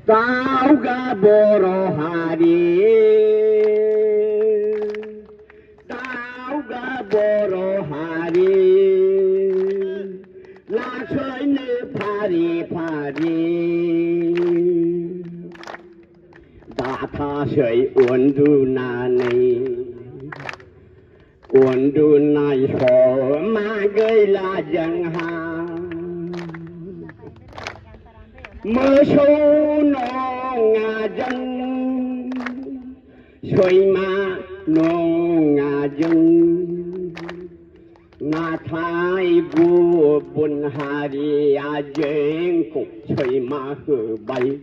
다우가 보러 하리 다우가 보러 하리 나서있는 파리파리 다타서의 온두나네 온두나이 소마그라 정하 mơ sâu nó ngà dân xoay ma nó ngà dân ngà thái vua bùn hà đi à dân cục xoay ma hờ bay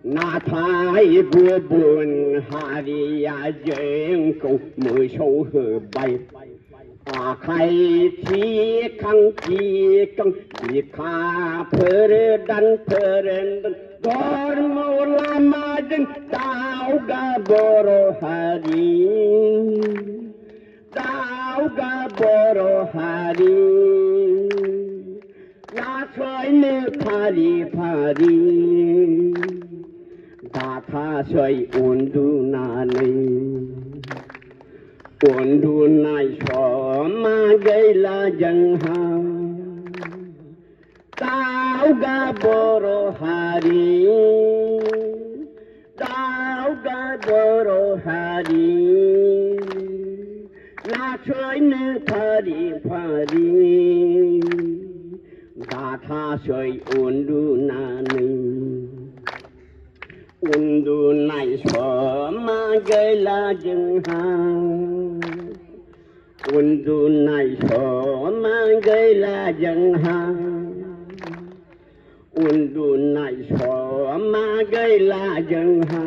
ngà thái vua bùn hà đi à dân cục mơ sâu hờ bay khai thi khăng thi căng đi khá phơ đan đor mô la ma dân tao ga boro hari tao ga boro hari la xoay nê phari phari đa tha xoay undu na nê undu nai so ma gây la dân ha tao ga boro hari tao ga boro hari la chơi nê phari phari đa tha chơi undu na nê undu nai so ma gây la dân ha undu nai so ma gây la dân ha undu nai so ma gây la dân ha